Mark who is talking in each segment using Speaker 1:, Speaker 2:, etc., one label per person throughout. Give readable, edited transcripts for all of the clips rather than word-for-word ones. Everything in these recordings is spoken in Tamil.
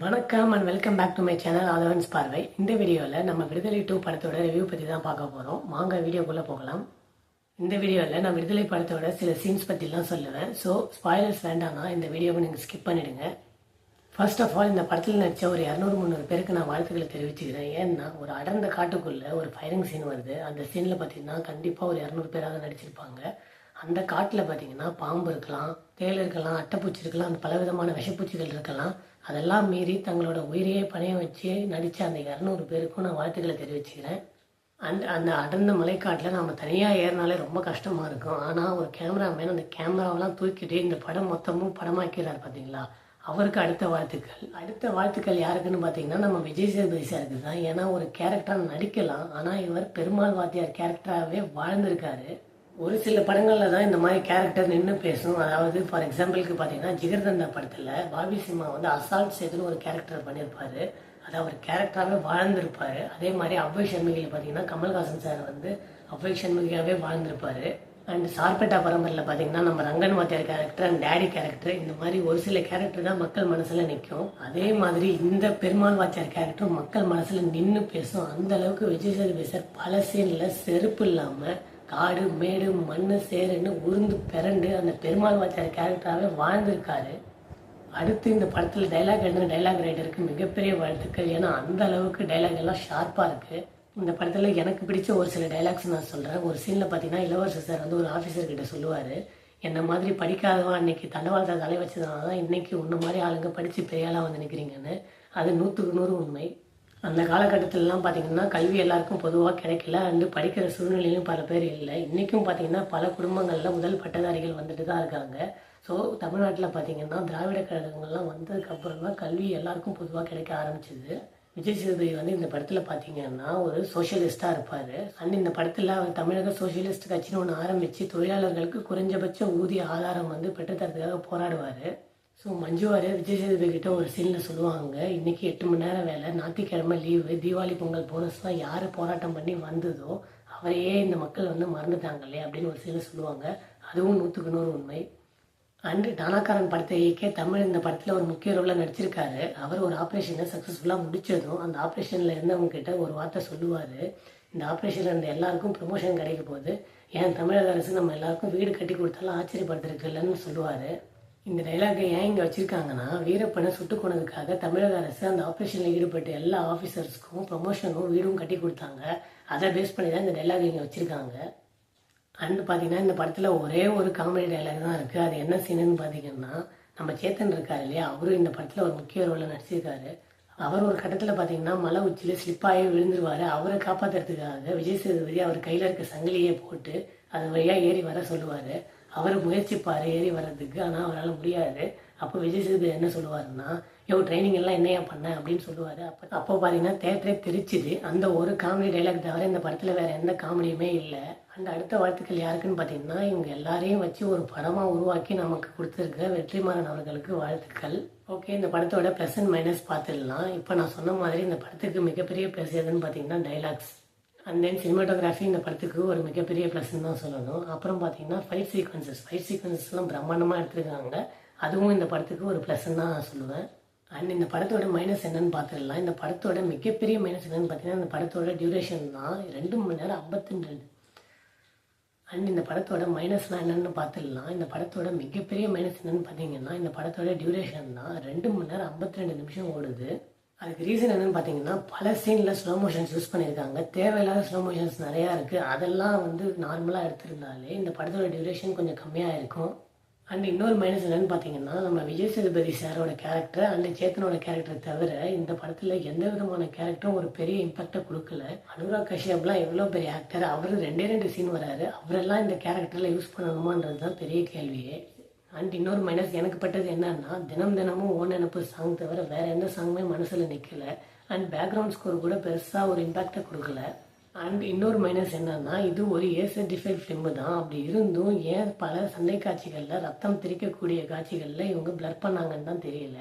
Speaker 1: வணக்கம் and welcome back to my channel Aadhavan's பார்வை. இந்த வீடியோவில் நம்ம விடுதலை 2 படத்தோட ரிவ்யூ பற்றி தான் பார்க்க போகிறோம். வாங்க வீடியோக்குள்ளே போகலாம். இந்த வீடியோவில் நான் விடுதலை படத்தோட சில சீன்ஸ் பற்றிலாம் சொல்லுவேன். ஸோ ஸ்பாய்லர்ஸ் வேண்டாம்னா இந்த வீடியோவை நீங்கள் ஸ்கிப் பண்ணிவிடுங்க. ஃபர்ஸ்ட் ஆஃப் ஆல், இந்த படத்தில் நடித்த ஒரு 200-300 பேருக்கு நான் வாழ்த்துக்களை தெரிவிச்சுக்கிறேன். ஏன்னா ஒரு அடர்ந்த காட்டுக்குள்ளே ஒரு ஃபயரிங் சீன் வருது. அந்த சீனில் பார்த்தீங்கன்னா கண்டிப்பாக ஒரு 200 பேராக நடிச்சிருப்பாங்க. அந்த காட்டில் பார்த்தீங்கன்னா பாம்பு இருக்கலாம், தேள் இருக்கலாம், அட்டைப்பூச்சி இருக்கலாம், அந்த பலவிதமான விஷப்பூச்சிகள் இருக்கலாம். அதெல்லாம் மீறி தங்களோட உயிரையே பணைய வச்சு நடித்த அந்த 200 பேருக்கும் நான் வாழ்த்துக்களை தெரிவிச்சுக்கிறேன். அந்த அடர்ந்த மலைக்காட்டில் நம்ம தனியாக ஏறினாலே ரொம்ப கஷ்டமாக இருக்கும். ஆனால் ஒரு கேமராமேன் அந்த கேமராவெல்லாம் தூக்கிட்டு இந்த படம் மொத்தமும் படமாக்கிறார் பார்த்தீங்களா, அவருக்கு அடுத்த வாழ்த்துக்கள் யாருக்குன்னு பார்த்தீங்கன்னா நம்ம விஜய் சேதுபதி சாருக்கு தான். ஏன்னா ஒரு கேரக்டராக நடிக்கலாம், ஆனால் இவர் பெருமாள் வாத்தியார் கேரக்டராகவே வாழ்ந்திருக்காரு. ஒரு சில படங்களில் தான் இந்த மாதிரி கேரக்டர் நின்று பேசும். அதாவது ஃபார் எக்ஸாம்பிளுக்கு பார்த்தீங்கன்னா ஜிகர்தண்டா படத்தில் பாபி சிம்மா வந்து அசால்ட் சேதுன்னு ஒரு கேரக்டர் பண்ணியிருப்பாரு. அது அவர் கேரக்டராகவே வாழ்ந்திருப்பார். அதே மாதிரி அவ்வை சண்முகியில் பார்த்தீங்கன்னா கமல்ஹாசன் சார் வந்து அவ்வை சண்முகியாகவே வாழ்ந்திருப்பார். அண்ட் சார்பேட்டா பரம்பரையில் பார்த்தீங்கன்னா நம்ம ரங்கன் வாத்தியார் கேரக்டர் அண்ட் டேடி கேரக்டர், இந்த மாதிரி ஒரு சில கேரக்டர் தான் மக்கள் மனசில் நிற்கும். அதே மாதிரி இந்த பெருமாள் வாத்தியார் கேரக்டர் மக்கள் மனசில் நின்று பேசும். அந்த அளவுக்கு விஜய் சேதுபதி சார் பல சீனில் செருப்பு இல்லாமல் காடு மேடு மண் சேருன்னு உருந்து பிறண்டு அந்த பெருமாள் வாத்தியார் கேரக்டராகவே வாழ்ந்திருக்காரு. அடுத்து இந்த படத்தில் டைலாக் எழுதின டைலாக் ரைட்டருக்கு மிகப்பெரிய வாழ்த்துக்கள். ஏன்னா அந்த அளவுக்கு டைலாக் எல்லாம் ஷார்ப்பாக இருக்குது. இந்த படத்தில் எனக்கு பிடிச்ச ஒரு சில டைலாக்ஸ் நான் சொல்கிறேன். ஒரு சீனில் பார்த்தீங்கன்னா இளவரசர் சார் வந்து ஒரு ஆஃபீஸர்கிட்ட சொல்லுவார், என்ன மாதிரி படிக்காதவன் அன்னைக்கு தண்டவாளத்தை தலை வச்சதுனால தான் இன்னைக்கு உன்ன மாதிரி ஆளுங்க படித்து பெரியாளாக வந்து நிற்கிறீங்கன்னு. அது 100க்கு 100 உண்மை. அந்த காலகட்டத்திலலாம் பார்த்தீங்கன்னா கல்வி எல்லாருக்கும் பொதுவாக கிடைக்கல. அண்டு படிக்கிற சூழ்நிலையிலும் பல பேர் இல்லை. இன்றைக்கும் பார்த்தீங்கன்னா பல குடும்பங்களில் முதல் பட்டதாரிகள் வந்துட்டு தான் இருக்காங்க. ஸோ தமிழ்நாட்டில் பார்த்தீங்கன்னா திராவிட கழகங்கள்லாம் வந்ததுக்கப்புறம் தான் கல்வி எல்லாருக்கும் பொதுவாக கிடைக்க ஆரம்பிச்சிது. விஜய் சேதுபதி வந்து இந்த படத்தில் பார்த்தீங்கன்னா ஒரு சோஷியலிஸ்டாக இருப்பார். அண்ட் இந்த படத்தில் அவர் தமிழக சோஷியலிஸ்ட் கட்சின்னு ஒன்று ஆரம்பித்து தொழிலாளர்களுக்கு குறைஞ்சபட்ச ஊதிய ஆதாரம் வந்து பெற்றுத்தரத்துக்காக போராடுவார். ஸோ மஞ்சுவார் விஜய் சேதுபதி கிட்ட ஒரு சீனில் சொல்லுவாங்க, இன்றைக்கி 8 மணி நேரம் வேலை, ஞாயிற்றுக்கிழமை லீவு, தீபாவளி பொங்கல் போனஸ்லாம் யார் போராட்டம் பண்ணி வந்ததோ அவரையே இந்த மக்கள் வந்து மறந்துட்டாங்களே அப்படின்னு ஒரு சீனில் சொல்லுவாங்க. அதுவும் 100க்கு 100 உண்மை. அண்டு டானாக்காரன் படத்தை இயக்க தமிழ் இந்த படத்தில் ஒரு முக்கிய ரோலில் நடிச்சிருக்காரு. அவர் ஒரு ஆப்ரேஷனை சக்ஸஸ்ஃபுல்லாக முடித்ததும் அந்த ஆப்ரேஷனில் இருந்தவங்க கிட்ட ஒரு வார்த்தை சொல்லுவார், இந்த ஆப்ரேஷனில் இருந்த எல்லாருக்கும் ப்ரொமோஷன் கிடைக்க போகுது, ஏன் தமிழக அரசு நம்ம எல்லாருக்கும் வீடு கட்டி கொடுத்தாலும் ஆச்சரியப்படுத்திருக்குல்லன்னு சொல்லுவார். இந்த டைலாகை ஏன் இங்கே வச்சுருக்காங்கன்னா, வீரப்பனை சுட்டு கொண்டதுக்காக தமிழக அரசு அந்த ஆப்ரேஷனில் ஈடுபட்ட எல்லா ஆஃபீஸர்ஸ்க்கும் ப்ரொமோஷனும் வீடும் கட்டி கொடுத்தாங்க. அதை பேஸ் பண்ணி தான் இந்த டைலாக் இங்கே வச்சுருக்காங்க. அண்ட் பார்த்தீங்கன்னா இந்த படத்தில் ஒரே ஒரு காமெடி டைலாக் தான் இருக்குது. அது என்ன சீனுன்னு பார்த்தீங்கன்னா, நம்ம சேத்தன் இருக்கார் இல்லையா, அவரும் இந்த படத்தில் ஒரு முக்கிய ரோலில் நடிச்சிருக்காரு. அவர் ஒரு கட்டத்தில் பார்த்தீங்கன்னா மலை உச்சியில் ஸ்லிப்பாகி விழுந்துருவார். அவரை காப்பாற்றுறதுக்காக விஜய் சேதுபதி அவர் கையில் இருக்க சங்கிலியை போட்டு அது வழியாக ஏறி வர சொல்லுவார். அவர் முயற்சிப்பார் ஏறி வர்றதுக்கு, ஆனால் அவரால் முடியாது. அப்போ விஜய் சேதுபதி என்ன சொல்லுவாருன்னா, ட்ரைனிங் எல்லாம் என்னையா பண்ண அப்படின்னு சொல்லுவார். அப்போ பார்த்தீங்கன்னா தேட்டரே தெரிச்சுது. அந்த ஒரு காமெடி டைலாக் தவிர இந்த படத்தில் வேறு எந்த காமெடியுமே இல்லை. அண்ட் அடுத்த வாழ்த்துக்கள் யாருக்குன்னு பார்த்தீங்கன்னா, இவங்க எல்லாரையும் வச்சு ஒரு படமாக உருவாக்கி நமக்கு கொடுத்துருக்க வெற்றிமாறன் அவர்களுக்கு வாழ்த்துக்கள். ஓகே, இந்த படத்தோட ப்ளஸ் அண்ட் மைனஸ் பார்த்துடலாம். இப்போ நான் சொன்ன மாதிரி இந்த படத்துக்கு மிகப்பெரிய ப்ளஸ் எதுன்னு பார்த்தீங்கன்னா டைலாக்ஸ். அண்ட் தென் சினிமாட்டோகிராஃபி இந்த படத்துக்கு ஒரு மிகப்பெரிய ப்ளஸ்ன்னு தான் சொல்லணும். அப்புறம் பார்த்தீங்கன்னா ஃபைட் சீக்வன்சஸ்லாம் பிரம்மாண்டமாக எடுத்துருக்காங்க. அதுவும் இந்த படத்துக்கு ஒரு ப்ளஸ்ன்னு தான் நான் சொல்லுவேன். அண்ட் இந்த படத்தோட மைனஸ் என்னன்னு பார்த்துடலாம். இந்த படத்தோட மிகப்பெரிய மைனஸ் என்னன்னு பார்த்தீங்கன்னா இந்த படத்தோட டியூரேஷன் தான் 2 மணி நேரம் 52. அண்ட் இந்த படத்தோட மைனஸ்லாம் என்னென்னு பார்த்துடலாம். இந்த படத்தோட மிகப்பெரிய மைனஸ் என்னென்னு பார்த்தீங்கன்னா இந்த படத்தோட டியூரேஷன் தான் 2 மணி நேரம் 52 நிமிஷம் ஓடுது. அதுக்கு ரீசன் என்னென்னு பார்த்தீங்கன்னா பல சீனில் ஸ்லோ மோஷன்ஸ் யூஸ் பண்ணியிருக்காங்க. தேவையில்லாத ஸ்லோ மோஷன்ஸ் நிறையா இருக்குது. அதெல்லாம் வந்து நார்மலாக எடுத்திருந்தாலே இந்த படத்தோட டியூரேஷன் கொஞ்சம் கம்மியாக இருக்கும். அண்ட் இன்னொரு மைனஸ் என்னென்னு பார்த்தீங்கன்னா நம்ம விஜய் சேதுபதி சாரோட கேரக்டர் அண்ட் சேத்தனோட கேரக்டர் தவிர இந்த படத்தில் எந்த விதமான கேரக்டரும் ஒரு பெரிய இம்பாக்டை கொடுக்கல. அனுராக் கஷ்யப்லாம் எவ்வளோ பெரிய ஆக்டர், அவர் 2 சீன் வராரு, அவரெல்லாம் இந்த கேரக்டரில் யூஸ் பண்ணணுமான்றது தான் பெரிய கேள்வியே. அண்ட் இன்னொரு மைனஸ் எனக்கு பட்டது என்னன்னா, தினமும் ஓன் நினப்பு சாங் தவிர வேறு எந்த சாங்குமே மனசில் நிற்கலை. அண்ட் பேக்ரவுண்ட் ஸ்கோர் கூட பெருசாக ஒரு இம்பாக்டை கொடுக்கல. அண்ட் இன்னொரு மைனஸ் என்னன்னா, இது ஒரு சர்டிஃபைட் ஃபிலிம் தான். அப்படி இருந்தும் ஏன் பல சண்டை காட்சிகளில் ரத்தம் திரிக்கக்கூடிய காட்சிகளில் இவங்க பிளர் பண்ணாங்கன்னு தான் தெரியல.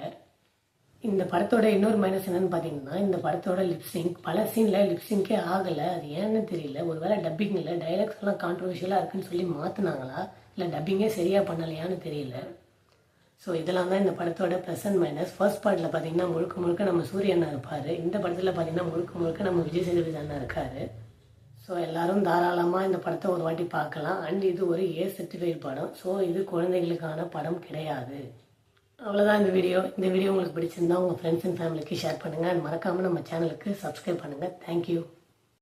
Speaker 1: இந்த படத்தோட இன்னொரு மைனஸ் என்னன்னு பார்த்தீங்கன்னா இந்த படத்தோட லிப்சிங்க் பல சீனில் லிப்சிங்கே ஆகலை. அது ஏன்னு தெரியல. ஒரு வேளை டப்பிங் இல்லை, டைலாக்ஸ் எல்லாம் கான்ட்ரவர்ஷியலாக இருக்குன்னு சொல்லி மாற்றினாங்களா, இல்லை டப்பிங்கே சரியாக பண்ணலையான்னு தெரியல. ஸோ இதெல்லாம் தான் இந்த படத்தோட ப்ளஸ் அண்ட் மைனஸ். ஃபர்ஸ்ட் பார்ட்டில் பார்த்தீங்கன்னா முழுக்க முழுக்க நம்ம சூரிய அண்ணா இருப்பார். இந்த படத்தில் பார்த்தீங்கன்னா முழுக்க முழுக்க நம்ம விஜய் சேதுபதி அண்ணா இருக்கார். ஸோ எல்லாரும் தாராளமாக இந்த படத்தை ஒரு வாட்டி பார்க்கலாம். அண்ட் இது ஒரு ஏ சர்டிஃபைட் படம். ஸோ இது குழந்தைகளுக்கான படம் கிடையாது. அவ்வளோதான் இந்த வீடியோ. இந்த வீடியோ உங்களுக்கு பிடிச்சிருந்தா உங்கள் ஃப்ரெண்ட்ஸ் அண்ட் ஃபேமிலிக்கு ஷேர் பண்ணுங்கள். அண்ட் மறக்காமல் நம்ம சேனலுக்கு சப்ஸ்கிரைப் பண்ணுங்கள். தேங்க்யூ.